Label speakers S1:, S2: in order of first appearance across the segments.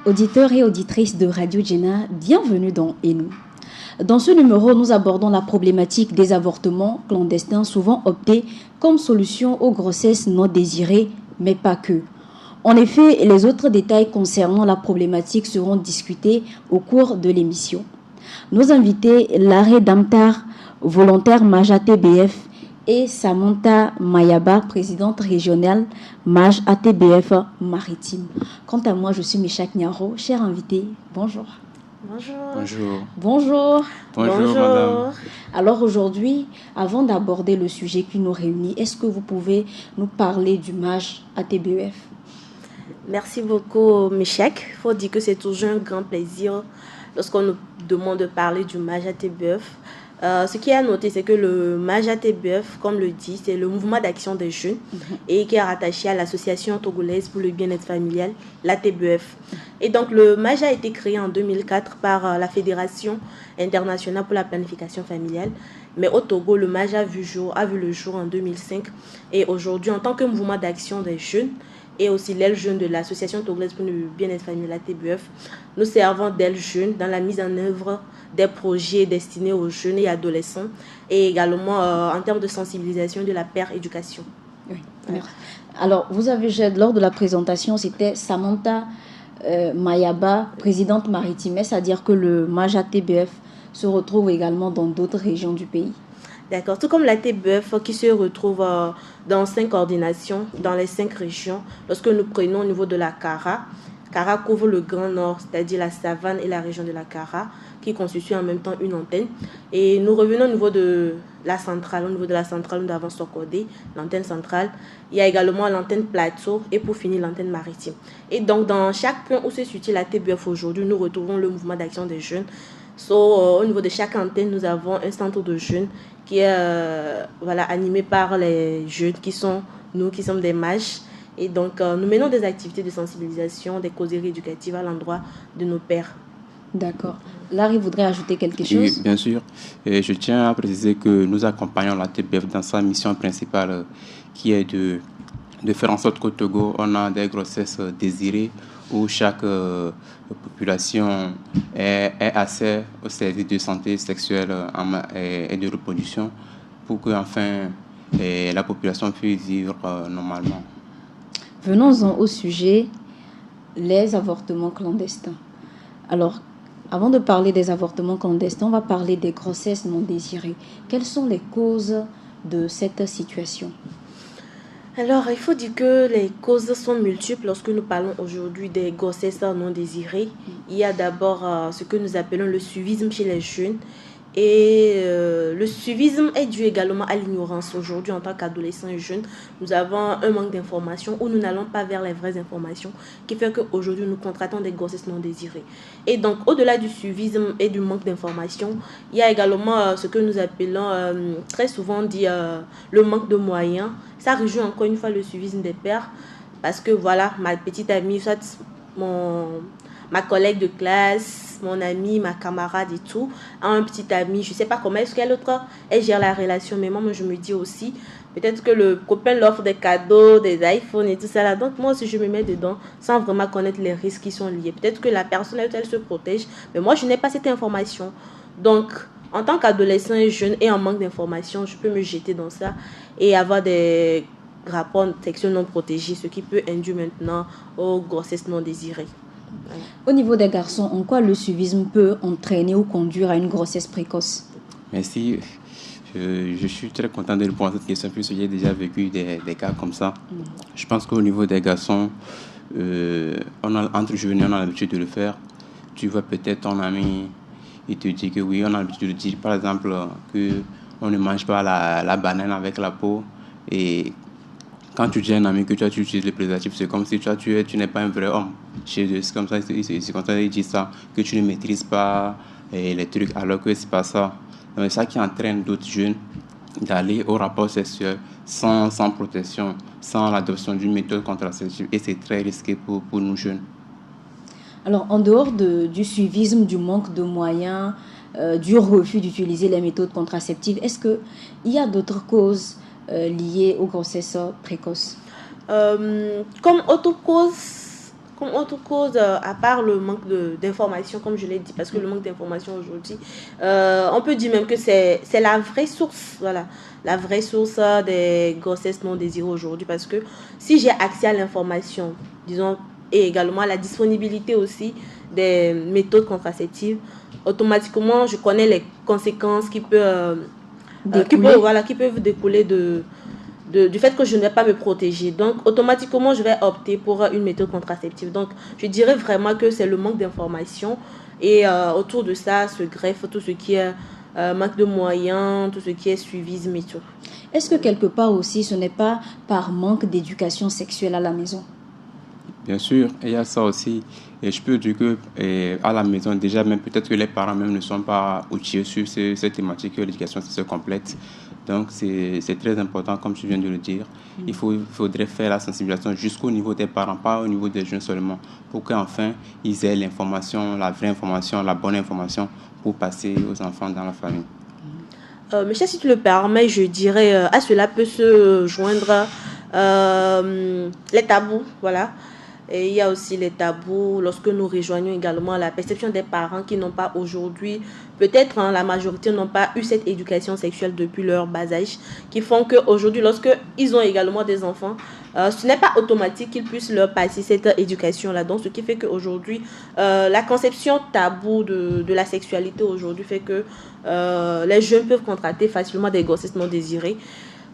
S1: Auditeurs et auditrices de Radio Djena, bienvenue dans ENU. Dans ce numéro, nous abordons la problématique des avortements clandestins, souvent optés comme solution aux grossesses non désirées, mais pas que. En effet, les autres détails concernant la problématique seront discutés au cours de l'émission. Nos invités, Laré Damtar, volontaire MAJ ATBF, et Samantha Mayaba, présidente régionale MAJ ATBF Maritime. Quant à moi, je suis Michak Nyaro. Cher invité, bonjour.
S2: Bonjour.
S3: Bonjour.
S1: Bonjour.
S3: Bonjour, madame.
S1: Alors aujourd'hui, avant d'aborder le sujet qui nous réunit, est-ce que vous pouvez nous parler du MAJ ATBF?
S2: Merci beaucoup, Michak. Il faut dire que c'est toujours un grand plaisir lorsqu'on nous demande de parler du MAJ ATBF. Ce qui est à noter, c'est que le MAJ ATBF, comme le dit, c'est le mouvement d'action des jeunes et qui est rattaché à l'association togolaise pour le bien-être familial, l'ATBF. Et donc le MAJ a été créé en 2004 par la Fédération internationale pour la planification familiale. Mais au Togo, le MAJ a vu le jour en 2005. Et aujourd'hui, en tant que mouvement d'action des jeunes, et aussi l'aile jeune de l'association togolaise pour le bien-être familial, l'ATBF, nous servons d'aile jeune dans la mise en œuvre des projets destinés aux jeunes et adolescents et également en termes de sensibilisation de la paire éducation.
S1: Oui, merci. Alors, vous avez, lors de la présentation, c'était Samantha Mayaba, présidente maritime, c'est-à-dire que le MAJ ATBF se retrouve également dans d'autres régions du pays.
S2: D'accord, tout comme l'ATBF qui se retrouve dans 5 coordinations, dans les 5 régions, lorsque nous prenons au niveau de la Kara, Kara couvre le Grand Nord, c'est-à-dire la savane et la région de la Kara, qui constitue en même temps une antenne. Et nous revenons au niveau de la centrale. Au niveau de la centrale, nous avons Sokodé, l'antenne centrale. Il y a également l'antenne plateau et pour finir l'antenne maritime. Et donc dans chaque point où se situe l'ATBF aujourd'hui, nous retrouvons le mouvement d'action des jeunes. Au niveau de chaque antenne, nous avons un centre de jeunes qui est animé par les jeunes qui sont nous, qui sommes des MAJ. Et donc, nous menons des activités de sensibilisation, des causeries éducatives à l'endroit de nos pères.
S1: D'accord. Larry voudrait ajouter quelque chose?
S3: Oui, bien sûr. Et je tiens à préciser que nous accompagnons la TBF dans sa mission principale qui est de faire en sorte qu'au Togo, on a des grossesses désirées où chaque population est accès au service de santé sexuelle et de reproduction pour que enfin la population puisse vivre normalement.
S1: Venons-en au sujet, les avortements clandestins. Alors, avant de parler des avortements clandestins, on va parler des grossesses non désirées. Quelles sont les causes de cette situation?
S2: Alors, il faut dire que les causes sont multiples lorsque nous parlons aujourd'hui des grossesses non désirées. Il y a d'abord ce que nous appelons le suivisme chez les jeunes. Et le suivisme est dû également à l'ignorance. Aujourd'hui, en tant qu'adolescents et jeunes, nous avons un manque d'informations où nous n'allons pas vers les vraies informations qui fait qu'aujourd'hui, nous contractons des grossesses non désirées. Et donc, au-delà du suivisme et du manque d'informations, il y a également ce que nous appelons très souvent dit le manque de moyens. Ça rejoint encore une fois le suivisme des pères parce que voilà, ma petite amie, soit ma collègue de classe, mon amie, ma camarade et tout, a un petit ami, je ne sais pas comment est-ce qu'elle elle gère la relation, mais moi je me dis aussi, peut-être que le copain l'offre des cadeaux, des iPhones et tout ça là, donc moi aussi je me mets dedans sans vraiment connaître les risques qui sont liés. Peut-être que la personne elle se protège, mais moi je n'ai pas cette information. Donc en tant qu'adolescent et jeune et en manque d'informations, je peux me jeter dans ça et avoir des rapports sexuels non protégés, ce qui peut induire maintenant aux grossesses non désirées.
S1: Voilà. Au niveau des garçons, en quoi le suivisme peut entraîner ou conduire à une grossesse précoce?
S3: Merci. Je suis très content de répondre à cette question puisque j'ai déjà vécu des cas comme ça. Je pense qu'au niveau des garçons, entre jeunes, on a l'habitude de le faire. Tu vois peut-être ton ami, il te dit que oui, on a l'habitude de dire par exemple qu'on ne mange pas la banane avec la peau. Et quand tu dis à un ami que tu utilises le préservatif, c'est comme si tu n'es pas un vrai homme. C'est comme ça, c'est comme ça, ils disent ça, que tu ne maîtrises pas les trucs, alors que c'est pas ça. C'est ça qui entraîne d'autres jeunes d'aller au rapport sexuel sans protection, sans l'adoption d'une méthode contraceptive. Et c'est très risqué pour nous jeunes.
S1: Alors, en dehors du suivisme, du manque de moyens, du refus d'utiliser les méthodes contraceptives, est-ce qu'il y a d'autres causes liées aux grossesses précoces?
S2: Comme autre cause, Comme autre cause, à part le manque d'information, comme je l'ai dit, parce que le manque d'information aujourd'hui, on peut dire même que c'est la vraie source, voilà, la vraie source des grossesses non désirées aujourd'hui. Parce que si j'ai accès à l'information, disons, et également à la disponibilité aussi des méthodes contraceptives, automatiquement, je connais les conséquences qui peuvent découler du fait que je ne vais pas me protéger. Donc, automatiquement, je vais opter pour une méthode contraceptive. Donc, je dirais vraiment que c'est le manque d'informations. Et autour de ça se greffe tout ce qui est manque de moyens, tout ce qui est suivisme et tout.
S1: Est-ce que quelque part aussi, ce n'est pas par manque d'éducation sexuelle à la maison?
S3: Bien sûr, il y a ça aussi. Et je peux dire que à la maison, déjà, même peut-être que les parents même ne sont pas outillés sur cette thématique que l'éducation se complète. Donc, c'est très important, comme tu viens de le dire. Il faudrait faire la sensibilisation jusqu'au niveau des parents, pas au niveau des jeunes seulement, pour qu'enfin, ils aient l'information, la vraie information, la bonne information pour passer aux enfants dans la famille.
S2: Michel, si tu le permets, je dirais à cela peut se joindre les tabous, voilà. Et il y a aussi les tabous lorsque nous rejoignons également la perception des parents qui n'ont pas aujourd'hui, peut-être la majorité n'ont pas eu cette éducation sexuelle depuis leur bas âge, qui font qu'aujourd'hui, lorsqu'ils ont également des enfants, ce n'est pas automatique qu'ils puissent leur passer cette éducation-là. Donc, ce qui fait qu'aujourd'hui, la conception taboue de la sexualité aujourd'hui fait que les jeunes peuvent contracter facilement des grossesses non désirées.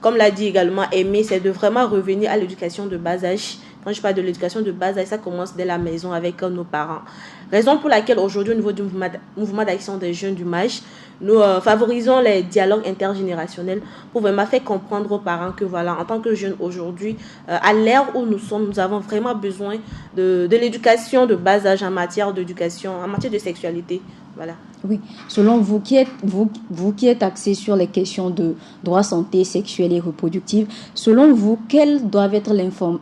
S2: Comme l'a dit également Aimé, c'est de vraiment revenir à l'éducation de bas âge. Quand je parle de l'éducation de bas âge, ça commence dès la maison avec nos parents. Raison pour laquelle aujourd'hui, au niveau du mouvement d'action des jeunes du MAJ, nous favorisons les dialogues intergénérationnels pour vraiment faire comprendre aux parents que voilà, en tant que jeunes aujourd'hui, à l'ère où nous sommes, nous avons vraiment besoin de l'éducation de bas âge en matière d'éducation, en matière de sexualité. Voilà.
S1: Oui, selon vous qui êtes axé sur les questions de droit santé sexuelle et reproductive, selon vous, quelles doivent être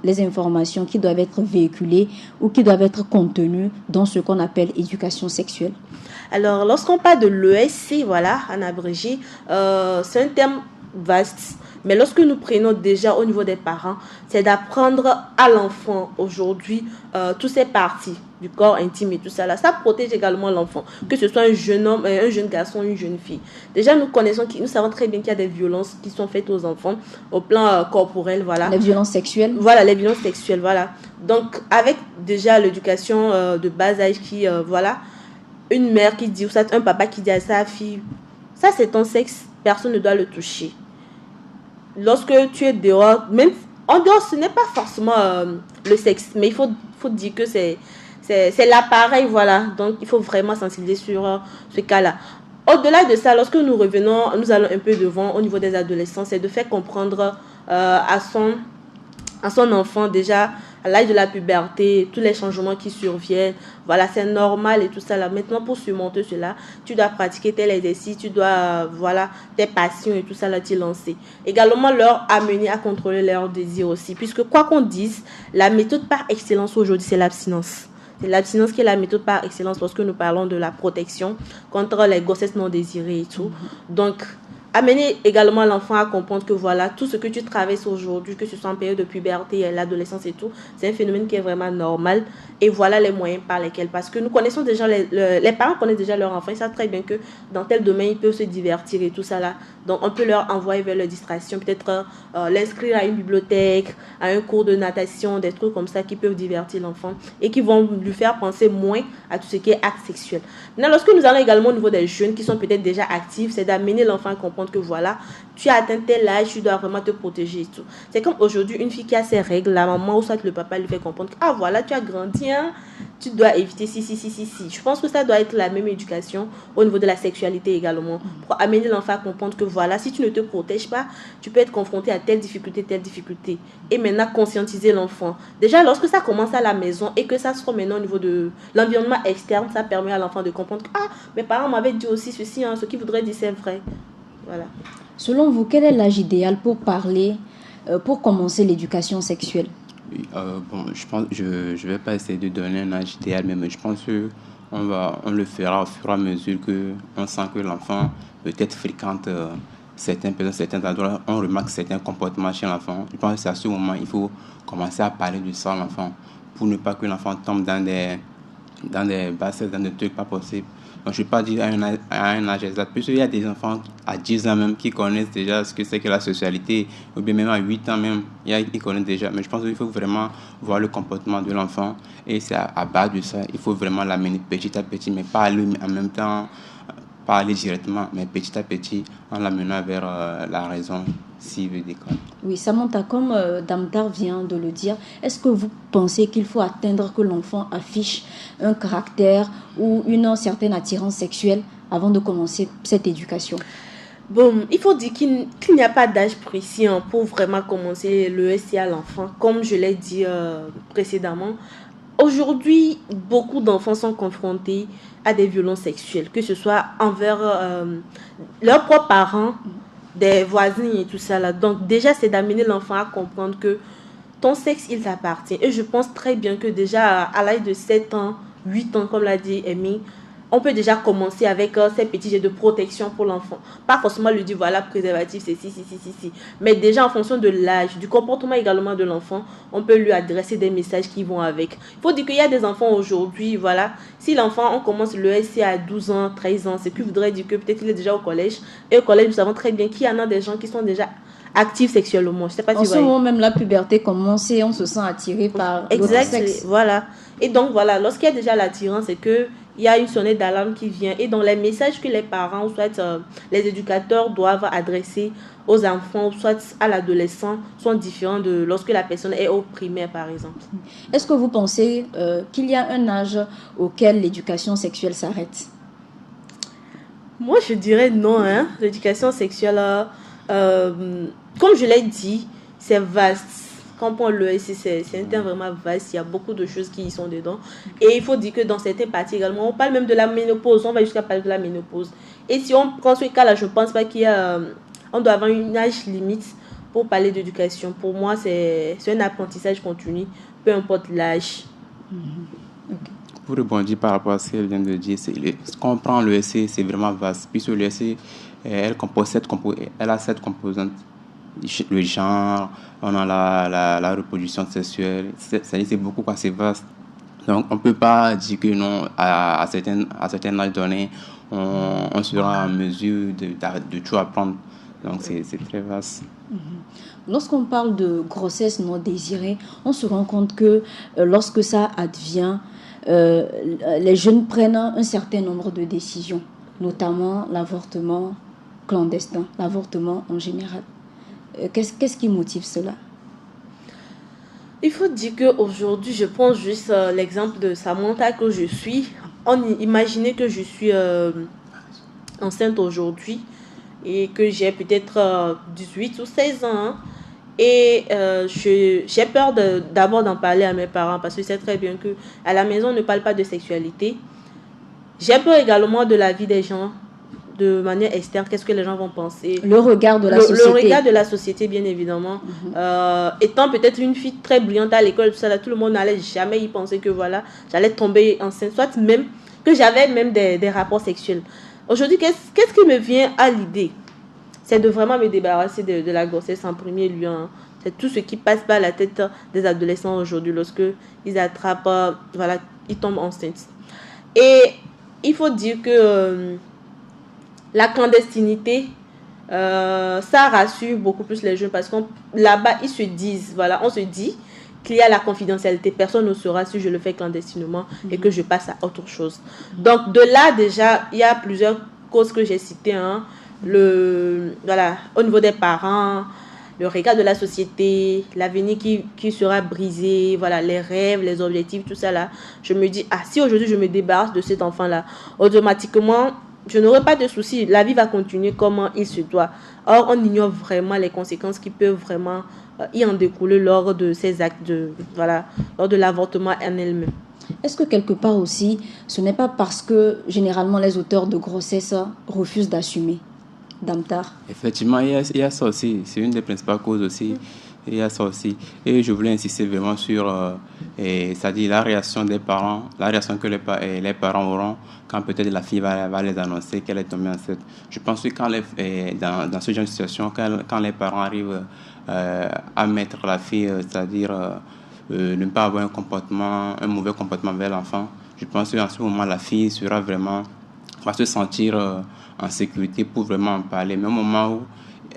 S1: les informations qui doivent être véhiculées ou qui doivent être contenues dans ce qu'on appelle éducation sexuelle?
S2: Alors, lorsqu'on parle de l'ESC, voilà, en abrégé, c'est un terme vaste. Mais lorsque nous prenons déjà au niveau des parents, c'est d'apprendre à l'enfant aujourd'hui toutes ces parties du corps intime et tout ça là. Ça protège également l'enfant, que ce soit un jeune homme, un jeune garçon, une jeune fille. Déjà, nous savons très bien qu'il y a des violences qui sont faites aux enfants au plan corporel, voilà.
S1: Les violences sexuelles.
S2: Voilà, les violences sexuelles, voilà. Donc, avec déjà l'éducation de bas âge qui, voilà, une mère qui dit, ou ça, un papa qui dit à sa fille, ça c'est ton sexe, personne ne doit le toucher. Lorsque tu es dehors, même en dehors, ce n'est pas forcément le sexe, mais il faut dire que c'est l'appareil, voilà. Donc, il faut vraiment sensibiliser sur ce cas-là. Au-delà de ça, lorsque nous revenons, nous allons un peu devant au niveau des adolescents, c'est de faire comprendre à son enfant déjà à l'âge de la puberté, tous les changements qui surviennent, voilà, c'est normal et tout ça là. Maintenant, pour surmonter cela, tu dois pratiquer tel exercice, tu dois, voilà, tes passions et tout ça là, t'y lancer. Également, leur amener à contrôler leurs désirs aussi, puisque quoi qu'on dise, la méthode par excellence aujourd'hui, c'est l'abstinence. C'est l'abstinence qui est la méthode par excellence lorsque nous parlons de la protection contre les grossesses non désirées et tout. Donc, amener également l'enfant à comprendre que voilà, tout ce que tu traverses aujourd'hui, que ce soit en période de puberté, l'adolescence et tout, c'est un phénomène qui est vraiment normal. Et voilà les moyens par lesquels, parce que nous connaissons déjà, les parents connaissent déjà leur enfant, ils savent très bien que dans tel domaine, ils peuvent se divertir et tout ça là. Donc, on peut leur envoyer vers leur distraction, peut-être l'inscrire à une bibliothèque, à un cours de natation, des trucs comme ça qui peuvent divertir l'enfant et qui vont lui faire penser moins à tout ce qui est acte sexuel. Maintenant, lorsque nous allons également au niveau des jeunes qui sont peut-être déjà actifs, c'est d'amener l'enfant à comprendre que voilà, tu as atteint tel âge, tu dois vraiment te protéger et tout. C'est comme aujourd'hui, une fille qui a ses règles, la maman ou soit le papa lui fait comprendre que ah voilà, tu as grandi, hein, tu dois éviter si. Je pense que ça doit être la même éducation au niveau de la sexualité également, pour amener l'enfant à comprendre que voilà, si tu ne te protèges pas, tu peux être confronté à telle difficulté. Et maintenant, conscientiser l'enfant. Déjà, lorsque ça commence à la maison et que ça se remet au niveau de l'environnement externe, ça permet à l'enfant de comprendre que ah, mes parents m'avaient dit aussi ceci, hein, ce qui voudrait dire c'est vrai. Voilà.
S1: Selon vous, quel est l'âge idéal pour commencer l'éducation sexuelle?
S3: Bon, je vais pas essayer de donner un âge idéal, mais je pense qu'on le fera au fur et à mesure qu'on sent que l'enfant peut-être fréquente certaines personnes, certains endroits, on remarque certains comportements chez l'enfant. Je pense que c'est à ce moment il faut commencer à parler de ça à l'enfant pour ne pas que l'enfant tombe dans des bassesses, dans des trucs pas possibles. Donc, je ne vais pas dire à un âge exact, puisqu'il y a des enfants à 10 ans même qui connaissent déjà ce que c'est que la sexualité, ou bien même à 8 ans même, ils connaissent déjà. Mais je pense qu'il faut vraiment voir le comportement de l'enfant, et c'est à base de ça. Il faut vraiment l'amener petit à petit, mais pas aller en même temps, pas aller directement, mais petit à petit, en l'amenant vers la raison, s'il veut déconner.
S1: Oui, Samantha, comme Damtar vient de le dire, est-ce que vous pensez qu'il faut atteindre que l'enfant affiche un caractère ou une certaine attirance sexuelle avant de commencer cette éducation?
S2: Bon, il faut dire qu'il n'y a pas d'âge précis pour vraiment commencer le SI à l'enfant. Comme je l'ai dit précédemment, aujourd'hui, beaucoup d'enfants sont confrontés à des violences sexuelles, que ce soit envers leurs propres parents, des voisins et tout ça là. Donc déjà, c'est d'amener l'enfant à comprendre que ton sexe, il t'appartient. Et je pense très bien que déjà à l'âge de 7 ans, 8 ans, comme l'a dit Amy, on peut déjà commencer avec ces petits jets de protection pour l'enfant. Pas forcément lui dire, voilà, préservatif, c'est si. Mais déjà, en fonction de l'âge, du comportement également de l'enfant, on peut lui adresser des messages qui vont avec. Il faut dire qu'il y a des enfants aujourd'hui, voilà. Si l'enfant, on commence le SC à 12 ans, 13 ans, c'est qu'il voudrait dire que peut-être qu'il est déjà au collège. Et au collège, nous savons très bien qu'il y en a des gens qui sont déjà actifs sexuellement. Je sais pas si
S1: en ce moment, même la puberté commence et on se sent attiré par l'autre sexe.
S2: Voilà. Et donc, voilà, lorsqu'il y a déjà l'attirance, c'est que il y a une sonnette d'alarme qui vient. Et donc, les messages que les parents, soit les éducateurs doivent adresser aux enfants, soit à l'adolescent, sont différents de lorsque la personne est au primaire, par exemple.
S1: Est-ce que vous pensez qu'il y a un âge auquel l'éducation sexuelle s'arrête?
S2: Moi, je dirais non. L'éducation sexuelle, comme je l'ai dit, c'est vaste. Quand on prend l'ESC, c'est un terme vraiment vaste. Il y a beaucoup de choses qui y sont dedans. Et il faut dire que dans certaines parties également, on parle même de la ménopause. On va jusqu'à parler de la ménopause. Et si on prend ce cas-là, je ne pense pas qu'il y a... on doit avoir une âge limite pour parler d'éducation. Pour moi, c'est un apprentissage continu, peu importe l'âge.
S3: Okay. Pour rebondir par rapport à ce qu'elle vient de dire, quand on prend l'ESC, c'est vraiment vaste. Puisque l'ESC, elle a 7 composantes. Le genre, on a la reproduction sexuelle, c'est beaucoup, quoi, c'est vaste. Donc on ne peut pas dire que non, à certains âges donnés, on sera en mesure de tout apprendre. Donc c'est très vaste.
S1: Lorsqu'on parle de grossesse non désirée, on se rend compte que lorsque ça advient, les jeunes prennent un certain nombre de décisions, notamment l'avortement clandestin, l'avortement en général. Qu'est-ce qui motive cela?
S2: Il faut dire qu'aujourd'hui, je prends juste l'exemple de Samantha que je suis. Imaginez que je suis enceinte aujourd'hui et que j'ai peut-être 18 ou 16 ans. Et j'ai peur d'abord d'en parler à mes parents parce que c'est très bien qu'à la maison, on ne parle pas de sexualité. J'ai peur également de la vie des gens. De manière externe, qu'est-ce que les gens vont penser.
S1: Le regard de la société.
S2: Le regard de la société, bien évidemment. Étant peut-être une fille très brillante à l'école, tout le monde n'allait jamais y penser que voilà, j'allais tomber enceinte, soit même que j'avais même des rapports sexuels. Aujourd'hui, qu'est-ce qui me vient à l'idée? C'est de vraiment me débarrasser de la grossesse en premier lieu. C'est tout ce qui passe par la tête des adolescents aujourd'hui lorsque ils attrapent, voilà, ils tombent enceintes. Et il faut dire que la clandestinité, ça rassure beaucoup plus les jeunes parce que là-bas, ils se disent, voilà, on se dit qu'il y a la confidentialité. Personne ne saura si je le fais clandestinement et que je passe à autre chose. Donc, de là, déjà, il y a plusieurs causes que j'ai citées. Voilà, au niveau des parents, le regard de la société, l'avenir qui sera brisé, voilà, les rêves, les objectifs, tout ça là. Je me dis, si aujourd'hui je me débarrasse de cet enfant-là, automatiquement, je n'aurai pas de soucis. La vie va continuer comme il se doit. Or, on ignore vraiment les conséquences qui peuvent vraiment y en découler lors de ces actes, lors de l'avortement en elle-même.
S1: Est-ce que quelque part aussi, ce n'est pas parce que généralement les auteurs de grossesse refusent d'assumer? Damtar.
S3: Effectivement, il y a ça aussi. C'est une des principales causes aussi. Il y a ça aussi. Et je voulais insister vraiment sur, c'est-à-dire la réaction des parents, la réaction que les parents auront quand peut-être la fille va les annoncer qu'elle est tombée enceinte. Je pense que dans ce genre de situation, quand les parents arrivent à mettre la fille, c'est-à-dire ne pas avoir un mauvais comportement vers l'enfant, je pense qu'en ce moment, la fille va se sentir en sécurité pour vraiment en parler. Mais au moment où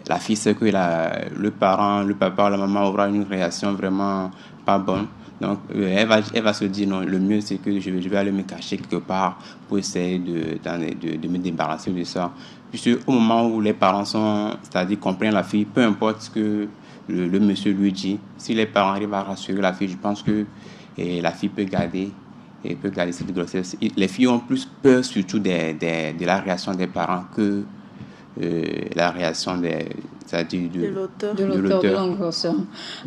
S3: la fille sait que le parent, le papa ou la maman aura une réaction vraiment pas bonne, donc elle va se dire non, le mieux c'est que je vais aller me cacher quelque part pour essayer de me débarrasser de ça. Puisque au moment où les parents c'est-à-dire comprennent la fille, peu importe ce que le monsieur lui dit, si les parents arrivent à rassurer la fille, je pense que la fille peut garder cette grossesse. Les filles ont plus peur surtout de la réaction des parents que la réaction
S2: de l'auteur
S1: de l'engrosseur.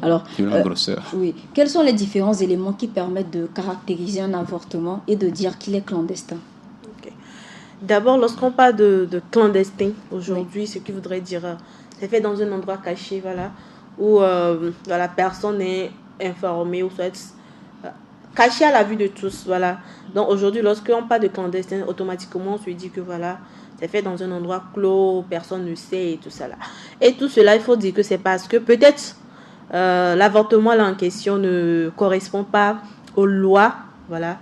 S1: Alors, oui. Quels sont les différents éléments qui permettent de caractériser un avortement et de dire qu'il est clandestin?
S2: Okay. D'abord, lorsqu'on parle de clandestin, aujourd'hui, ce qui voudrait dire, c'est fait dans un endroit caché, voilà, où la personne est informée ou soit caché à la vue de tous, voilà. Donc aujourd'hui, lorsqu'on parle de clandestin, automatiquement, on se dit que voilà, c'est fait dans un endroit clos, personne ne sait et tout ça là. Et tout cela, il faut dire que c'est parce que peut-être l'avortement là en question ne correspond pas aux lois, voilà,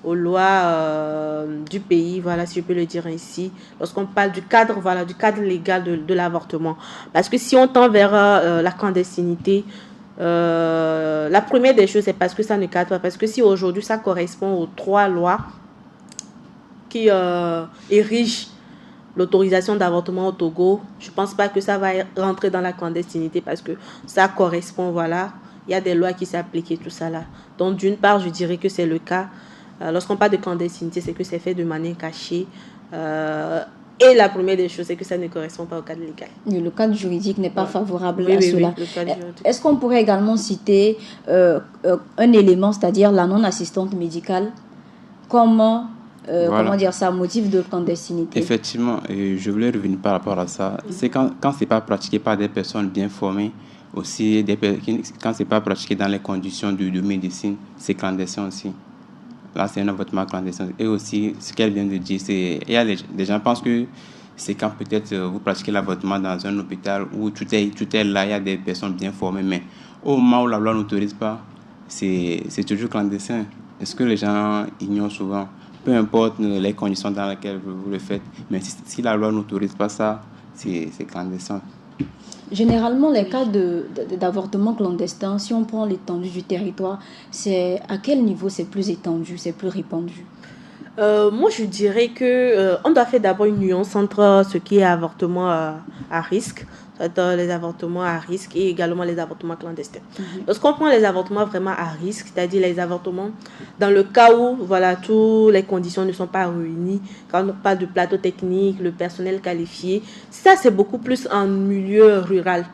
S2: aux lois du pays, voilà, si je peux le dire ainsi. Lorsqu'on parle du cadre, voilà, du cadre légal de l'avortement. Parce que si on tend vers la clandestinité, la première des choses, c'est parce que ça ne cadre pas. Parce que si aujourd'hui ça correspond aux 3 lois qui érigent l'autorisation d'avortement au Togo, je ne pense pas que ça va rentrer dans la clandestinité parce que ça correspond, voilà, il y a des lois qui s'appliquent et tout ça là. Donc d'une part, je dirais que c'est le cas. Lorsqu'on parle de clandestinité, c'est que c'est fait de manière cachée. Et la première des choses, c'est que ça ne correspond pas au cadre légal.
S1: Le cadre juridique n'est pas favorable à cela.
S2: Oui,
S1: est-ce qu'on pourrait également citer un élément, c'est-à-dire la non-assistante médicale, comment dire ça, motif de clandestinité?
S3: Effectivement, je voulais revenir par rapport à ça. C'est quand ce n'est pas pratiqué par des personnes bien formées, aussi quand ce n'est pas pratiqué dans les conditions de médecine, c'est clandestin aussi. Là, c'est un avortement clandestin. Et aussi, ce qu'elle vient de dire, c'est il y a des gens pensent que c'est quand peut-être vous pratiquez l'avortement dans un hôpital où tout est là, il y a des personnes bien formées, mais au moment où la loi n'autorise pas, c'est toujours clandestin. Est-ce que les gens ignorent souvent? Peu importe les conditions dans lesquelles vous le faites, mais si la loi n'autorise pas ça, c'est clandestin.
S1: Généralement, les cas d'avortement clandestin, si on prend l'étendue du territoire, c'est à quel niveau c'est plus étendu, c'est plus répandu?
S2: Moi, je dirais que on doit faire d'abord une nuance entre ce qui est avortement à risque, les avortements à risque et également les avortements clandestins. Lorsqu'on prend les avortements vraiment à risque, c'est-à-dire les avortements dans le cas où voilà, toutes les conditions ne sont pas réunies, quand on parle de plateau technique, le personnel qualifié, ça c'est beaucoup plus en milieu rural.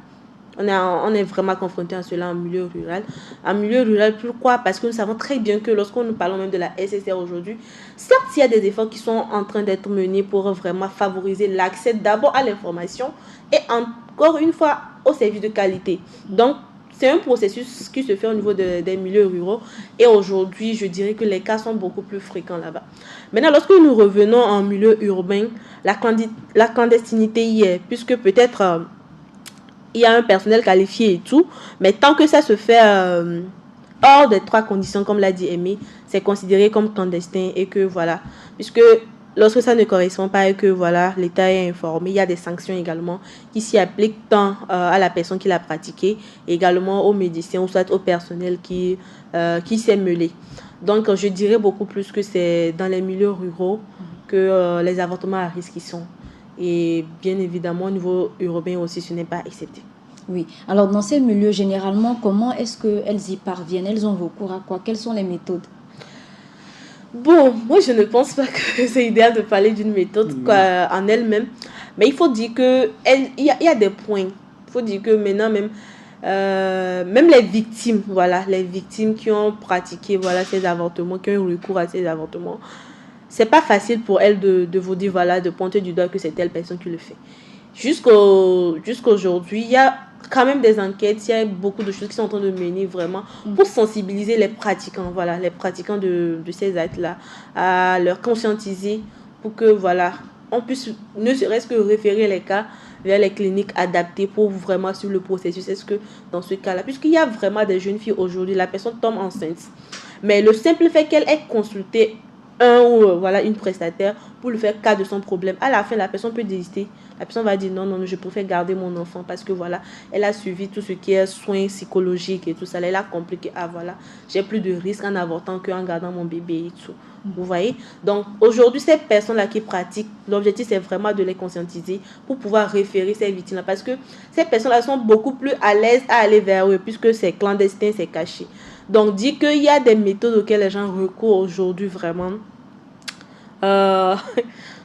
S2: On est vraiment confronté à cela en milieu rural. En milieu rural, pourquoi? Parce que nous savons très bien que lorsqu'on nous parlons même de la SSR aujourd'hui, certes, il y a des efforts qui sont en train d'être menés pour vraiment favoriser l'accès d'abord à l'information et encore une fois au service de qualité. Donc, c'est un processus qui se fait au niveau des milieux ruraux et aujourd'hui, je dirais que les cas sont beaucoup plus fréquents là-bas. Maintenant, lorsque nous revenons en milieu urbain, la clandestinité y est, puisque peut-être il y a un personnel qualifié et tout, mais tant que ça se fait hors des 3 conditions, comme l'a dit Aimé, c'est considéré comme clandestin et que voilà, puisque lorsque ça ne correspond pas et que voilà, l'État est informé, il y a des sanctions également qui s'y appliquent tant à la personne qui l'a pratiqué, également aux médecins ou soit au personnel qui s'est mêlé. Donc je dirais beaucoup plus que c'est dans les milieux ruraux que les avortements à risque y sont. Et bien évidemment, au niveau urbain aussi, ce n'est pas accepté.
S1: Oui. Alors, dans ces milieux, généralement, comment est-ce qu'elles y parviennent? Elles ont recours à quoi? Quelles sont les méthodes?
S2: Bon, moi, je ne pense pas que c'est idéal de parler d'une méthode en elle-même. Mais il faut dire qu'il y a des points. Il faut dire que maintenant, même les victimes, voilà, les victimes qui ont pratiqué ces avortements, qui ont eu recours à ces avortements, c'est pas facile pour elle de vous dire, voilà, de pointer du doigt que c'est telle personne qui le fait. Jusqu'aujourd'hui, il y a quand même des enquêtes, il y a beaucoup de choses qui sont en train de mener vraiment pour sensibiliser les pratiquants, voilà, les pratiquants de ces actes-là, à leur conscientiser pour que, voilà, on puisse ne serait-ce que référer les cas vers les cliniques adaptées pour vraiment suivre le processus. Est-ce que dans ce cas-là, puisqu'il y a vraiment des jeunes filles aujourd'hui, la personne tombe enceinte, mais le simple fait qu'elle ait consulté une prestataire pour lui faire cas de son problème, à la fin la personne peut désister. La personne va dire non, je préfère garder mon enfant parce que voilà, elle a suivi tout ce qui est soins psychologiques et tout ça. Elle a compris que j'ai plus de risques en avortant qu'en gardant mon bébé et tout. Vous voyez? Donc aujourd'hui, ces personnes-là qui pratiquent, l'objectif c'est vraiment de les conscientiser pour pouvoir référer ces victimes-là, parce que ces personnes-là sont beaucoup plus à l'aise à aller vers eux puisque c'est clandestin, c'est caché. Donc dire qu'il y a des méthodes auxquelles les gens recourent aujourd'hui vraiment,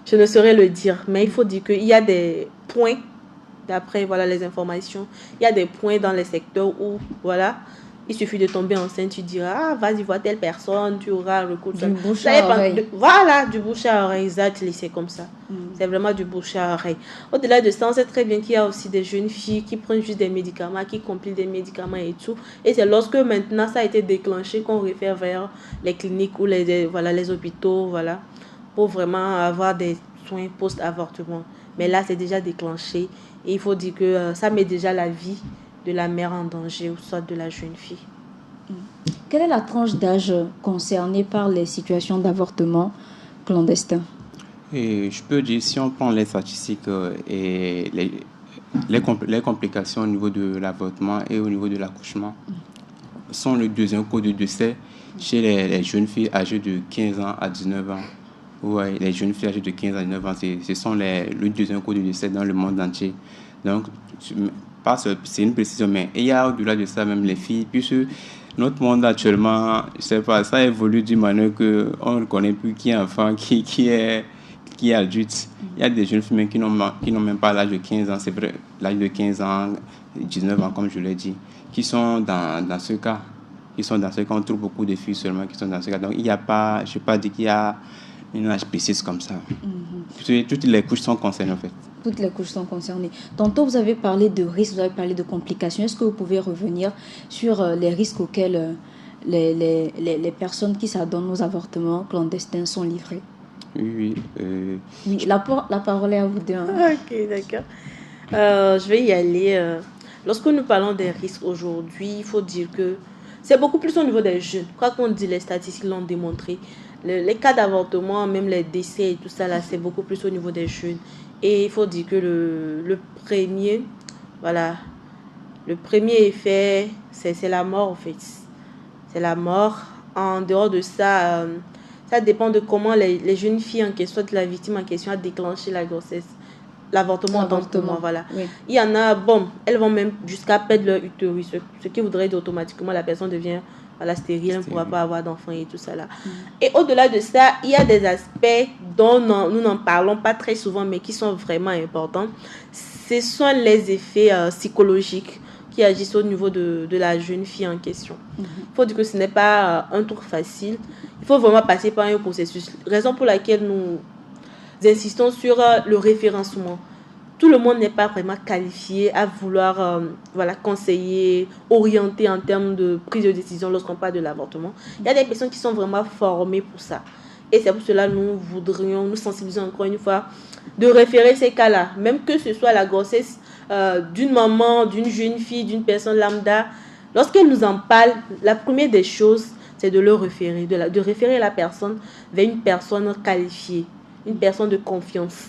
S2: je ne saurais le dire, mais il faut dire qu'il y a des points, d'après les informations, il y a des points dans les secteurs où il suffit de tomber enceinte, tu diras vas-y voir telle personne, tu auras recours
S1: du bouche à oreille.
S2: Du bouche à oreille, exactement, c'est comme ça. C'est vraiment du bouche à oreille. Au-delà de ça, on sait très bien qu'il y a aussi des jeunes filles qui prennent juste des médicaments, qui complètent des médicaments et tout, et c'est lorsque maintenant ça a été déclenché qu'on réfère vers les cliniques ou les hôpitaux, pour vraiment avoir des soins post-avortement. Mais là, c'est déjà déclenché et il faut dire que ça met déjà la vie de la mère en danger ou soit de la jeune fille.
S1: Quelle est la tranche d'âge concernée par les situations d'avortement clandestin?
S3: Et je peux dire, si on prend les statistiques et les complications au niveau de l'avortement et au niveau de l'accouchement, sont le deuxième cause de décès chez les jeunes filles âgées de 15 ans à 19 ans. Ouais, les jeunes filles âgées de 15 à 19 ans, ce sont le deuxième cause de décès dans le monde entier. Donc, c'est une précision, mais il y a au-delà de ça même les filles, puisque notre monde actuellement, je sais pas, ça évolue d'une manière qu'on ne connaît plus qui est enfant, qui est adulte. Il y a des jeunes filles qui n'ont même pas l'âge de 15 ans, c'est vrai, l'âge de 15 ans, 19 ans, comme je l'ai dit, qui sont dans ce cas. On trouve beaucoup de filles seulement qui sont dans ce cas. Donc, il n'y a pas, je ne vais pas dire qu'il y a une âge précise comme ça. Toutes les couches sont concernées en fait.
S1: Toutes les couches sont concernées. Tantôt, vous avez parlé de risques, vous avez parlé de complications. Est-ce que vous pouvez revenir sur les risques auxquels les personnes qui s'adonnent aux avortements clandestins sont livrées?
S3: Oui.
S1: La parole est à vous deux.
S2: Ok, d'accord. Je vais y aller. Lorsque nous parlons des risques aujourd'hui, il faut dire que c'est beaucoup plus au niveau des jeunes. Quoi qu'on dit, les statistiques l'ont démontré. Les cas d'avortement, même les décès et tout ça, là, c'est beaucoup plus au niveau des jeunes. Et il faut dire que le premier effet, c'est la mort, en fait. C'est la mort. En dehors de ça, ça dépend de comment les jeunes filles en question, de la victime en question, a déclenché la grossesse. L'avortement. Oui. Il y en a, elles vont même jusqu'à perdre leur utérus, ce qui voudrait dire automatiquement la personne devient stérile, elle ne pourra pas avoir d'enfant et tout ça là. Et au-delà de ça, il y a des aspects dont nous n'en parlons pas très souvent, mais qui sont vraiment importants. Ce sont les effets psychologiques qui agissent au niveau de la jeune fille en question. Il faut dire que ce n'est pas un truc facile. Il faut vraiment passer par un processus. Raison pour laquelle nous insistons sur le référencement. Tout le monde n'est pas vraiment qualifié à vouloir conseiller, orienter en termes de prise de décision lorsqu'on parle de l'avortement. Il y a des personnes qui sont vraiment formées pour ça. Et c'est pour cela que nous voudrions nous sensibiliser encore une fois de référer ces cas-là. Même que ce soit la grossesse d'une maman, d'une jeune fille, d'une personne lambda. Lorsqu'elle nous en parle, la première des choses, c'est de le référer, de référer la personne vers une personne qualifiée, une personne de confiance.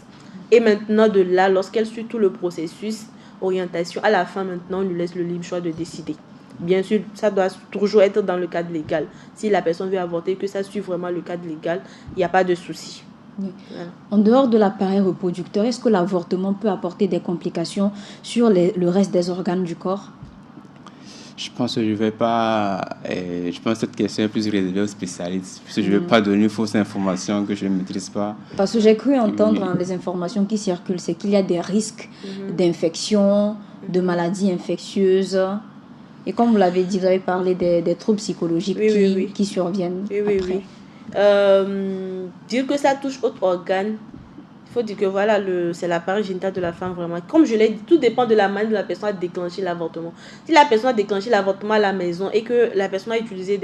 S2: Et maintenant, de là, lorsqu'elle suit tout le processus, orientation, à la fin, maintenant, on lui laisse le libre choix de décider. Bien sûr, ça doit toujours être dans le cadre légal. Si la personne veut avorter, que ça suit vraiment le cadre légal, il n'y a pas de souci.
S1: Oui. Voilà. En dehors de l'appareil reproducteur, est-ce que l'avortement peut apporter des complications sur le reste des organes du corps?
S3: Je pense que je vais pas. Je pense que cette question est plus réservée aux spécialistes. Parce que je ne vais pas donner une fausse information que je ne maîtrise pas.
S1: Parce que j'ai cru entendre dans les informations qui circulent, c'est qu'il y a des risques d'infection, de maladies infectieuses. Et comme vous l'avez dit, vous avez parlé des troubles psychologiques qui surviennent après.
S2: Dire que ça touche autre organe, il faut dire que c'est l'appareil génital de la femme vraiment. Comme je l'ai dit, tout dépend de la manière dont la personne a déclenché l'avortement. Si la personne a déclenché l'avortement à la maison et que la personne a utilisé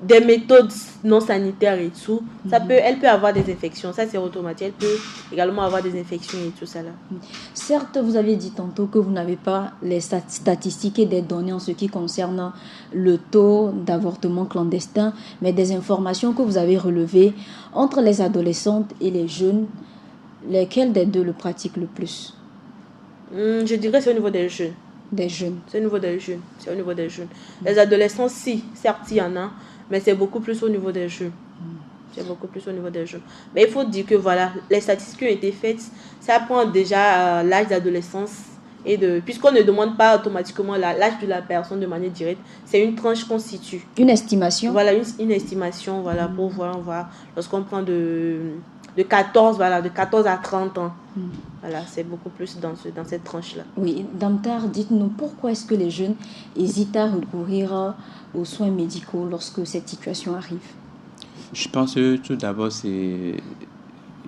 S2: des méthodes non sanitaires et tout, elle peut avoir des infections. Ça, c'est automatique. Elle peut également avoir des infections et tout ça là.
S1: Certes, vous avez dit tantôt que vous n'avez pas les statistiques et des données en ce qui concerne le taux d'avortement clandestin, mais des informations que vous avez relevées entre les adolescentes et les jeunes, lesquels des deux le pratiquent le plus?
S2: Je dirais que c'est au niveau des jeunes.
S1: Des jeunes.
S2: C'est au niveau des jeunes. C'est au niveau des jeunes. Les adolescents, si, certes, il y en a, mais c'est beaucoup plus au niveau des jeunes. C'est beaucoup plus au niveau des jeunes. Mais il faut dire que voilà, les statistiques qui ont été faites, ça prend déjà l'âge d'adolescence. Puisqu'on ne demande pas automatiquement l'âge de la personne de manière directe, c'est une tranche qu'on situe.
S1: Une estimation.
S2: Voilà, une estimation, voilà, pour voir. Lorsqu'on prend de 14 à 30 ans. Voilà, c'est beaucoup plus dans cette tranche-là.
S1: Oui, Damtar, dites-nous pourquoi est-ce que les jeunes hésitent à recourir aux soins médicaux lorsque cette situation arrive?
S3: Je pense que tout d'abord, c'est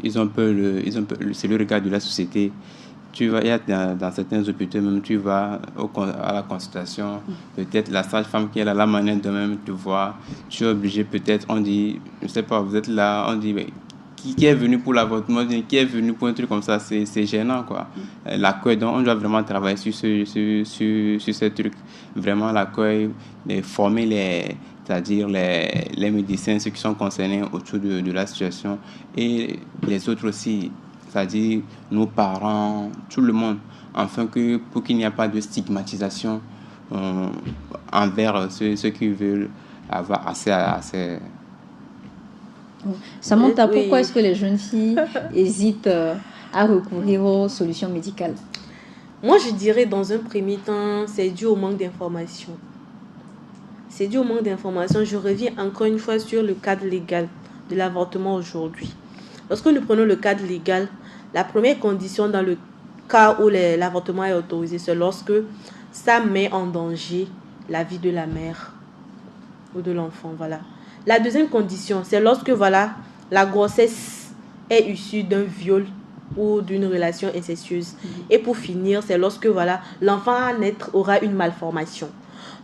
S3: le regard de la société. Tu vas, dans certains hôpitaux, même tu vas à la consultation, peut-être la sage-femme qui est là, la manière de même te voir, tu es obligé, peut-être, on dit, je ne sais pas, vous êtes là, on dit, mais qui est venu pour l'avortement, qui est venu pour un truc comme ça, c'est gênant, quoi. L'accueil, donc on doit vraiment travailler sur ce truc, vraiment l'accueil, former c'est-à-dire les médecins, ceux qui sont concernés autour de la situation, et les autres aussi, c'est-à-dire nos parents, tout le monde, afin pour qu'il n'y ait pas de stigmatisation envers ceux qui veulent avoir accès à ces...
S1: Samantha, pourquoi est-ce que les jeunes filles hésitent à recourir aux solutions médicales?
S2: Moi, je dirais dans un premier temps, c'est dû au manque d'information. C'est dû au manque d'information. Je reviens encore une fois sur le cadre légal de l'avortement aujourd'hui. Lorsque nous prenons le cadre légal, la première condition dans le cas où l'avortement est autorisé, c'est lorsque ça met en danger la vie de la mère ou de l'enfant. Voilà. La deuxième condition, c'est lorsque la grossesse est issue d'un viol ou d'une relation incestueuse. Et pour finir, c'est lorsque l'enfant à naître aura une malformation.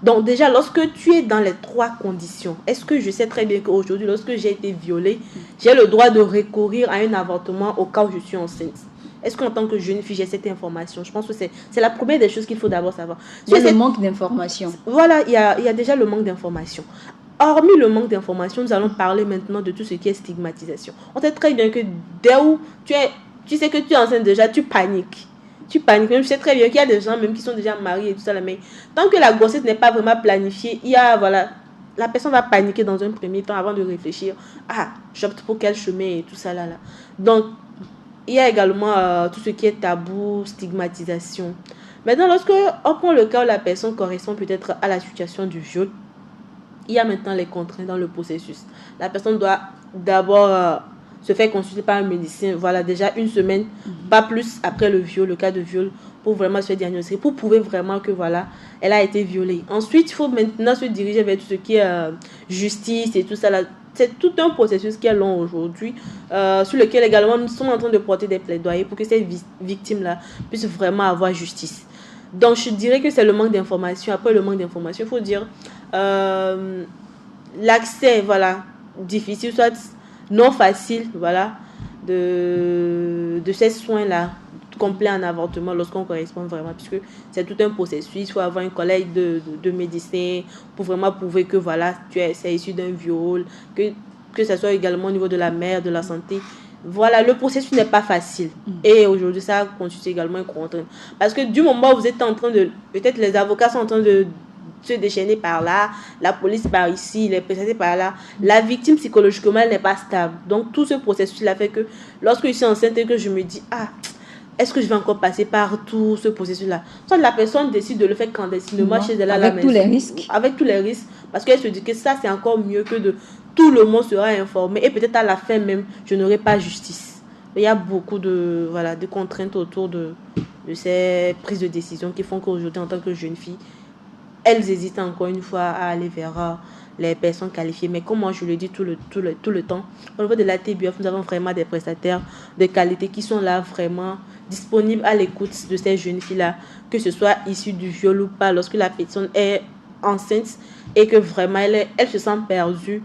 S2: Donc déjà, lorsque tu es dans les trois conditions, est-ce que je sais très bien qu'aujourd'hui, lorsque j'ai été violée, j'ai le droit de recourir à un avortement au cas où je suis enceinte? Est-ce qu'en tant que jeune fille, j'ai cette information? Je pense que c'est la première des choses qu'il faut d'abord savoir.
S1: Il y a le manque d'information.
S2: Voilà, il y a déjà le manque d'information. Hormis le manque d'information, nous allons parler maintenant de tout ce qui est stigmatisation. On sait très bien que dès où tu sais que tu es enceinte déjà, tu paniques. Tu paniques. Même je sais très bien qu'il y a des gens même qui sont déjà mariés et tout ça là, mais tant que la grossesse n'est pas vraiment planifiée, la personne va paniquer dans un premier temps avant de réfléchir. Ah, j'opte pour quel chemin et tout ça là. Donc, il y a également tout ce qui est tabou, stigmatisation. Maintenant, lorsque on prend le cas où la personne correspond peut-être à la situation du viol, il y a maintenant les contraintes dans le processus. La personne doit d'abord se faire consulter par un médecin, déjà une semaine, pas plus après le viol, le cas de viol, pour vraiment se faire diagnostiquer, pour prouver vraiment que elle a été violée. Ensuite, il faut maintenant se diriger vers tout ce qui est justice et tout ça. C'est tout un processus qui est long aujourd'hui, sur lequel également nous sommes en train de porter des plaidoyers pour que ces victimes-là puissent vraiment avoir justice. Donc, je dirais que c'est le manque d'information. Après le manque d'information, il faut dire l'accès, difficile, soit non facile, de ces soins-là, complets en avortement lorsqu'on correspond vraiment, puisque c'est tout un processus. Il faut avoir un collègue de médecins pour vraiment prouver que c'est issu d'un viol, que ce soit également au niveau de la mère, de la santé. Le processus n'est pas facile. Et aujourd'hui, ça constitue également une contrainte. Parce que du moment où vous êtes en train de... Peut-être les avocats sont en train de se déchaîner par là, la police par ici, les présentés par là. La victime, psychologiquement, elle n'est pas stable. Donc, tout ce processus-là fait que lorsque je suis enceinte et que je me dis, est-ce que je vais encore passer par tout ce processus-là? Soit la personne décide de le faire clandestinement chez elle à la maison.
S1: Avec tous les risques.
S2: Avec tous les risques. Parce qu'elle se dit que ça, c'est encore mieux que tout le monde sera informé. Et peut-être à la fin même, je n'aurai pas justice. Il y a beaucoup de contraintes autour de ces prises de décision qui font qu'aujourd'hui, en tant que jeune fille, elles hésitent encore une fois à aller vers les personnes qualifiées. Mais comme moi, je le dis tout le temps, au niveau de la TBF, nous avons vraiment des prestataires de qualité qui sont là vraiment disponibles à l'écoute de ces jeunes filles-là, que ce soit issu du viol ou pas, lorsque la personne est enceinte, et que vraiment elle se sent perdue,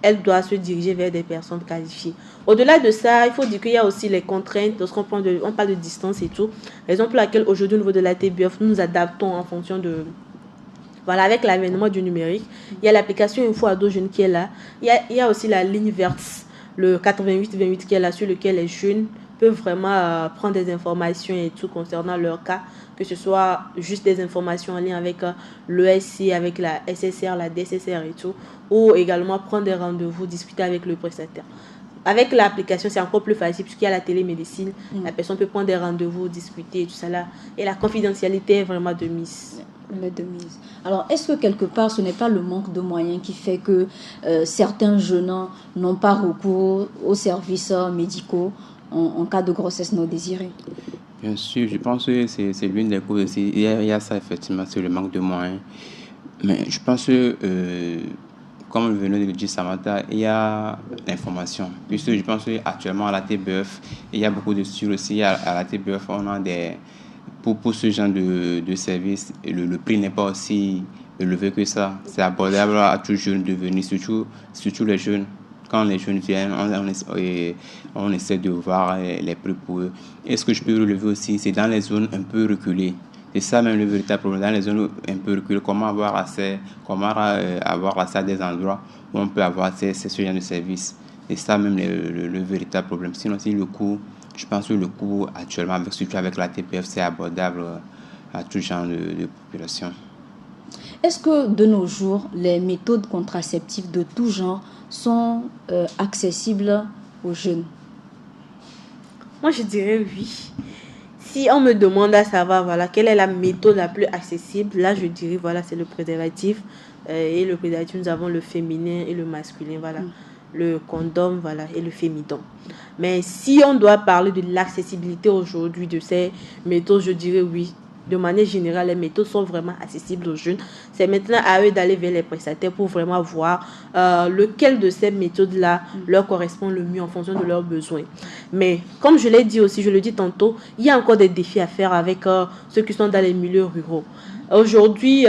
S2: elle doit se diriger vers des personnes qualifiées. Au-delà de ça, il faut dire qu'il y a aussi les contraintes lorsqu'on parle de distance et tout. Raison pour laquelle aujourd'hui au niveau de la TBF, nous nous adaptons en fonction de... Voilà, avec l'avènement du numérique, il y a l'application Info Ado Jeunes qui est là. Il y a aussi la ligne verte, le 88-28 qui est là, sur lequel les jeunes peuvent vraiment prendre des informations et tout concernant leur cas, que ce soit juste des informations en lien avec l'ESC, avec la SSR, la DSSR et tout, ou également prendre des rendez-vous, discuter avec le prestataire. Avec l'application, c'est encore plus facile puisqu'il y a la télémédecine. La personne peut prendre des rendez-vous, discuter et tout ça là. Et la confidentialité est vraiment de mise.
S1: De mise. Alors, est-ce que quelque part, ce n'est pas le manque de moyens qui fait que certains jeunes n'ont pas recours aux services médicaux en cas de grossesse non désirée?
S3: Bien sûr, je pense que c'est l'une des causes aussi. Il y a ça, effectivement, c'est le manque de moyens. Mais je pense que, comme le venait de le dire Samantha, il y a l'information. Puisque je pense qu'actuellement, à la TBF, il y a beaucoup de structures aussi. À la TBF, on a des... Pour ce genre de service, le prix n'est pas aussi élevé que ça. C'est abordable à tout jeune de venir, surtout les jeunes. Quand les jeunes viennent, on essaie de voir les prix pour eux. Et ce que je peux relever aussi, c'est dans les zones un peu reculées. C'est ça même le véritable problème. Dans les zones un peu reculées, comment avoir accès à des endroits où on peut avoir ce genre de service. C'est ça même le véritable problème. Sinon, si le coût, je pense que le coût actuellement, surtout avec la TPF, c'est abordable à tout genre de population.
S1: Est-ce que de nos jours, les méthodes contraceptives de tout genre sont accessibles aux jeunes?
S2: Moi, je dirais oui. Si on me demande à savoir voilà, quelle est la méthode la plus accessible, là, je dirais voilà, c'est le préservatif. Et le préservatif, nous avons le féminin et le masculin, voilà. Le condom, voilà, et le fémidon. Mais si on doit parler de l'accessibilité aujourd'hui de ces méthodes, je dirais oui. De manière générale, les méthodes sont vraiment accessibles aux jeunes. C'est maintenant à eux d'aller vers les prestataires pour vraiment voir lequel de ces méthodes-là leur correspond le mieux en fonction de leurs besoins. Mais comme je l'ai dit aussi, je le dis tantôt, il y a encore des défis à faire avec ceux qui sont dans les milieux ruraux. Aujourd'hui,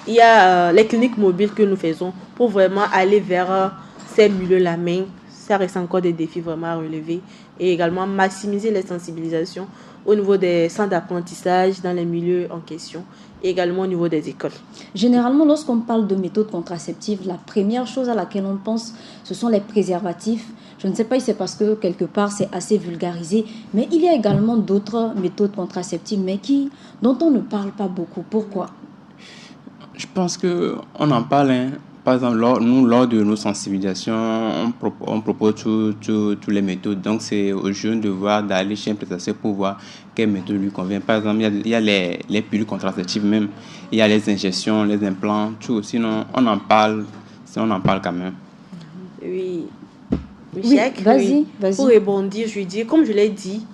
S2: il y a les cliniques mobiles que nous faisons pour vraiment aller vers ces milieux-là. Mais ça reste encore des défis vraiment à relever. Et également maximiser les sensibilisations au niveau des centres d'apprentissage dans les milieux en question et également au niveau des écoles.
S1: Généralement, lorsqu'on parle de méthodes contraceptives, la première chose à laquelle on pense, ce sont les préservatifs. Je ne sais pas si c'est parce que quelque part c'est assez vulgarisé, mais il y a également d'autres méthodes contraceptives, mais dont on ne parle pas beaucoup. Pourquoi?
S3: Je pense qu'on en parle, hein. Par exemple, lors de nos sensibilisations, on propose toutes les méthodes. Donc, c'est aux jeunes de voir, d'aller chez un prestataire pour voir quelle méthode lui convient. Par exemple, il y a les pilules contraceptives même. Il y a les injections, les implants, tout. Sinon, on en parle quand même.
S2: Oui.
S1: Jacques, oui, vas-y.
S2: Pour rebondir, je lui dis, comme je l'ai dit,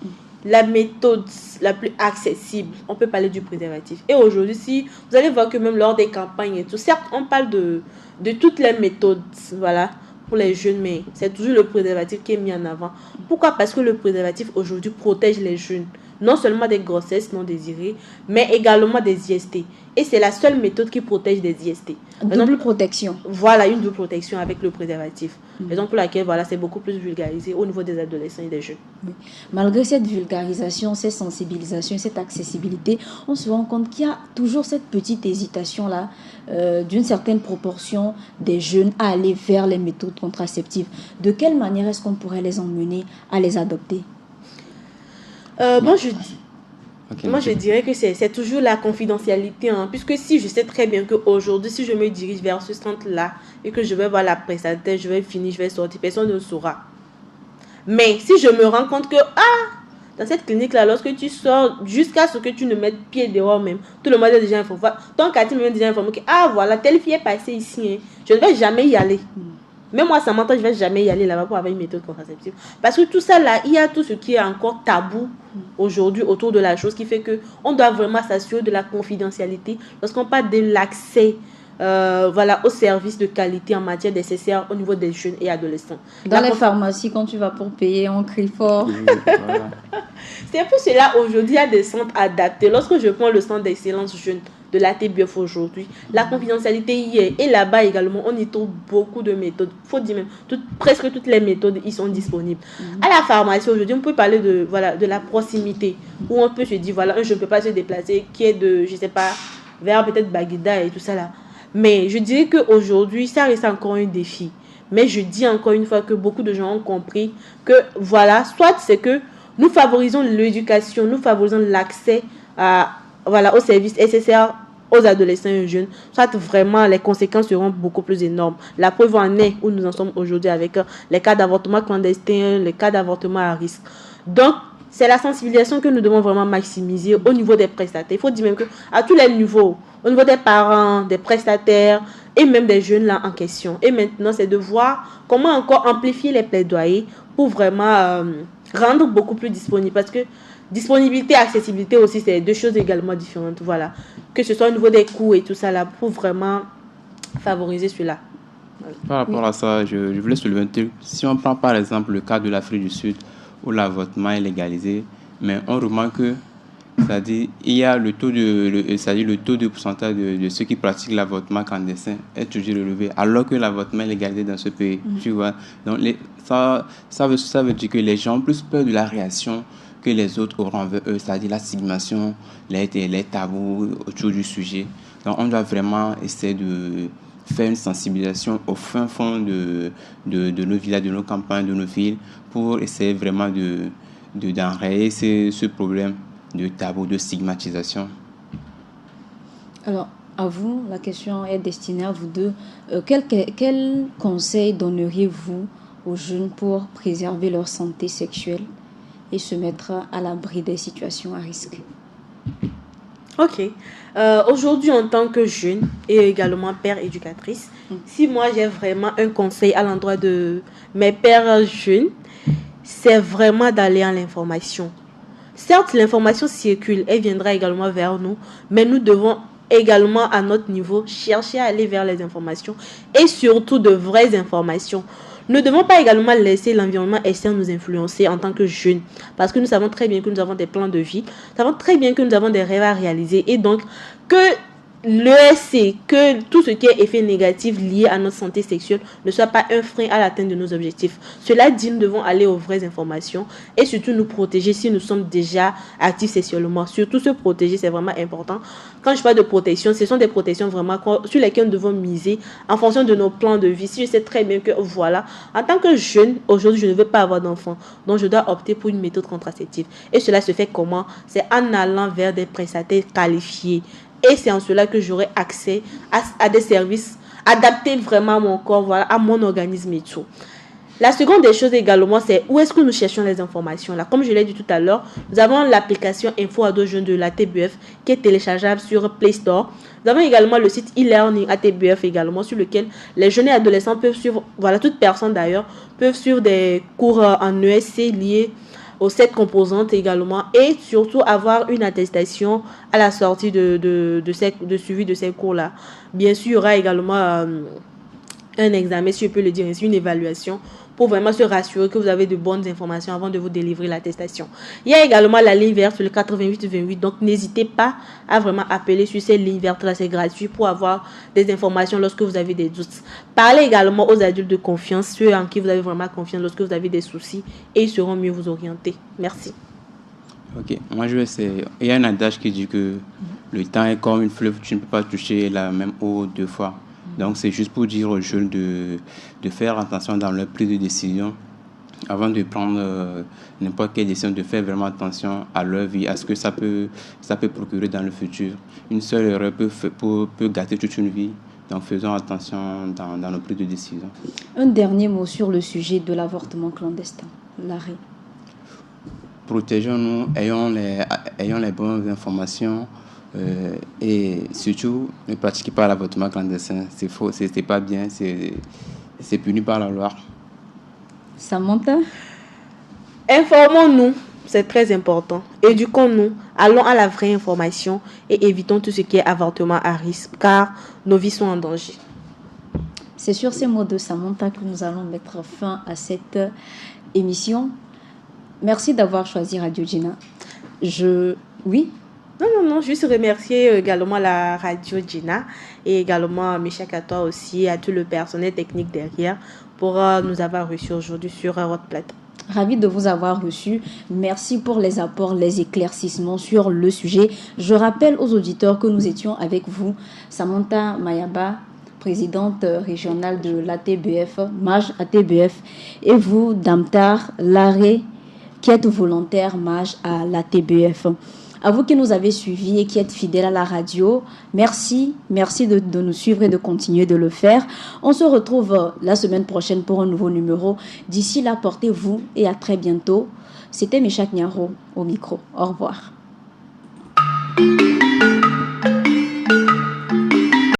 S2: la méthode la plus accessible, on peut parler du préservatif. Et aujourd'hui, si vous allez voir que même lors des campagnes et tout, certes, on parle de toutes les méthodes, voilà, pour les jeunes, mais c'est toujours le préservatif qui est mis en avant. Pourquoi? Parce que le préservatif aujourd'hui protège les jeunes, non seulement des grossesses non désirées, mais également des IST. Et c'est la seule méthode qui protège des IST.
S1: Double protection.
S2: Voilà, une double protection avec le préservatif. Raison pour laquelle voilà, c'est beaucoup plus vulgarisé au niveau des adolescents et des jeunes.
S1: Oui. Malgré cette vulgarisation, cette sensibilisation, cette accessibilité, on se rend compte qu'il y a toujours cette petite hésitation-là d'une certaine proportion des jeunes à aller vers les méthodes contraceptives. De quelle manière est-ce qu'on pourrait les emmener à les adopter?
S2: Moi, je dirais que c'est toujours la confidentialité, hein, puisque si je sais très bien qu'aujourd'hui, si je me dirige vers ce centre-là et que je vais voir la prestataire, je vais finir, je vais sortir, personne ne le saura. Mais si je me rends compte que, dans cette clinique-là, lorsque tu sors, jusqu'à ce que tu ne mettes pied dehors même, tout le monde est déjà informé. Ton quartier me déjà informé que, voilà, telle fille est passée ici, hein, je ne vais jamais y aller. Même moi, Samantha, je ne vais jamais y aller là-bas pour avoir une méthode contraceptive. Parce que tout ça là, il y a tout ce qui est encore tabou aujourd'hui autour de la chose qui fait qu'on doit vraiment s'assurer de la confidentialité lorsqu'on parle de l'accès aux services de qualité en matière nécessaire au niveau des jeunes et adolescents.
S1: Dans les pharmacies, quand tu vas pour payer, on crie fort.
S3: Oui, voilà.
S2: C'est pour cela aujourd'hui, il y a des centres adaptés. Lorsque je prends le centre d'excellence jeune de l'ATBF aujourd'hui. La confidentialité y est. Et là-bas également, on y trouve beaucoup de méthodes. Il faut dire même, presque toutes les méthodes y sont disponibles. À la pharmacie aujourd'hui, on peut parler de la proximité, où on peut se dire, voilà, je ne peux pas se déplacer, qui est de, je ne sais pas, vers peut-être Baguida et tout ça là. Mais je dirais qu'aujourd'hui, ça reste encore un défi. Mais je dis encore une fois que beaucoup de gens ont compris que voilà, soit c'est que nous favorisons l'éducation, nous favorisons l'accès aux services nécessaires aux adolescents et aux jeunes, soit vraiment les conséquences seront beaucoup plus énormes. La preuve en est où nous en sommes aujourd'hui avec les cas d'avortement clandestin, les cas d'avortement à risque. Donc, c'est la sensibilisation que nous devons vraiment maximiser au niveau des prestataires. Il faut dire même qu'à tous les niveaux, au niveau des parents, des prestataires et même des jeunes là en question. Et maintenant, c'est de voir comment encore amplifier les plaidoyers pour vraiment rendre beaucoup plus disponible. Parce que disponibilité et accessibilité aussi, c'est deux choses également différentes. Voilà. Que ce soit au niveau des coûts et tout ça là, pour vraiment favoriser cela.
S3: Voilà. Par rapport à ça, je voulais soulever un truc. Si on prend par exemple le cas de l'Afrique du Sud, où l'avortement est légalisé, mais on remarque que, c'est-à-dire, il y a le taux de pourcentage de ceux qui pratiquent l'avortement clandestin est toujours élevé, alors que l'avortement est légalisé dans ce pays. Tu vois? Donc, ça veut dire que les gens ont plus peur de la réaction que les autres auront envers eux, c'est-à-dire la stigmatisation, les tabous autour du sujet. Donc, on doit vraiment essayer de faire une sensibilisation au fin fond de nos villages, de nos campagnes, de nos villes, pour essayer vraiment d'enrayer ce problème de tabou, de stigmatisation.
S1: Alors, à vous, la question est destinée à vous deux. Quel conseil donneriez-vous aux jeunes pour préserver leur santé sexuelle et se mettre à l'abri des situations à risque?
S2: Ok. Aujourd'hui, en tant que jeune et également père éducatrice, si moi j'ai vraiment un conseil à l'endroit de mes pères jeunes, c'est vraiment d'aller à l'information. Certes, l'information circule et viendra également vers nous, mais nous devons également à notre niveau chercher à aller vers les informations et surtout de vraies informations. Nous ne devons pas également laisser l'environnement externe nous influencer en tant que jeunes, parce que nous savons très bien que nous avons des plans de vie, nous savons très bien que nous avons des rêves à réaliser et donc que l'ESC, que tout ce qui est effet négatif lié à notre santé sexuelle ne soit pas un frein à l'atteinte de nos objectifs. Cela dit, nous devons aller aux vraies informations et surtout nous protéger si nous sommes déjà actifs sexuellement. Surtout se protéger, c'est vraiment important. Quand je parle de protection, ce sont des protections vraiment sur lesquelles nous devons miser en fonction de nos plans de vie. Si je sais très bien que voilà, en tant que jeune, aujourd'hui je ne veux pas avoir d'enfant, donc je dois opter pour une méthode contraceptive. Et cela se fait comment? C'est en allant vers des prestataires qualifiés. Et c'est en cela que j'aurai accès à des services adaptés vraiment à mon corps, voilà, à mon organisme et tout. La seconde des choses également, c'est où est-ce que nous cherchons les informations là. Comme je l'ai dit tout à l'heure, nous avons l'application Info Ado Jeunes de l'ATBF qui est téléchargeable sur Play Store. Nous avons également le site e-learning ATBF également sur lequel les jeunes et adolescents peuvent suivre, voilà, toutes personnes d'ailleurs, peuvent suivre des cours en ESC liés aux 7 composantes également et surtout avoir une attestation à la sortie de suivi de ces cours-là. Bien sûr, il y aura également un examen, si je peux le dire ainsi, une évaluation pour vraiment se rassurer que vous avez de bonnes informations avant de vous délivrer l'attestation. Il y a également la ligne verte, le 8828, donc n'hésitez pas à vraiment appeler sur ces lignes vertes-là, c'est gratuit pour avoir des informations lorsque vous avez des doutes. Parlez également aux adultes de confiance, ceux en qui vous avez vraiment confiance lorsque vous avez des soucis et ils seront mieux vous orienter. Merci.
S3: Ok, moi je vais essayer. Il y a un adage qui dit que le temps est comme une fleuve, tu ne peux pas toucher la même eau deux fois. Donc, c'est juste pour dire aux jeunes de faire attention dans leur prise de décision avant de prendre n'importe quelle décision, de faire vraiment attention à leur vie, à ce que ça peut procurer dans le futur. Une seule erreur peut gâter toute une vie. Donc, faisons attention dans nos prises de décision.
S1: Un dernier mot sur le sujet de l'avortement clandestin, Larry.
S3: Protégeons-nous, ayons les bonnes informations. Et surtout, ne pratiquez pas l'avortement clandestin. C'est faux, c'est pas bien, c'est puni par la loi.
S1: Samantha?
S2: Informons-nous, c'est très important. Éduquons-nous, allons à la vraie information et évitons tout ce qui est avortement à risque, car nos vies sont en danger.
S1: C'est sur ces mots de Samantha que nous allons mettre fin à cette émission. Merci d'avoir choisi Radio Gina. Oui?
S2: Non, juste remercier également la radio Gina et également Michak à toi aussi, à tout le personnel technique derrière pour nous avoir reçus aujourd'hui sur votre plateau.
S1: Ravi de vous avoir reçu. Merci pour les apports, les éclaircissements sur le sujet. Je rappelle aux auditeurs que nous étions avec vous, Samantha Mayaba, présidente régionale de l'ATBF, MAJ ATBF, et vous, Damtar Laré, qui êtes volontaire MAJ à l'ATBF. À vous qui nous avez suivis et qui êtes fidèles à la radio, merci de nous suivre et de continuer de le faire. On se retrouve la semaine prochaine pour un nouveau numéro. D'ici là, portez-vous et à très bientôt. C'était Michak Nyaro au micro. Au revoir.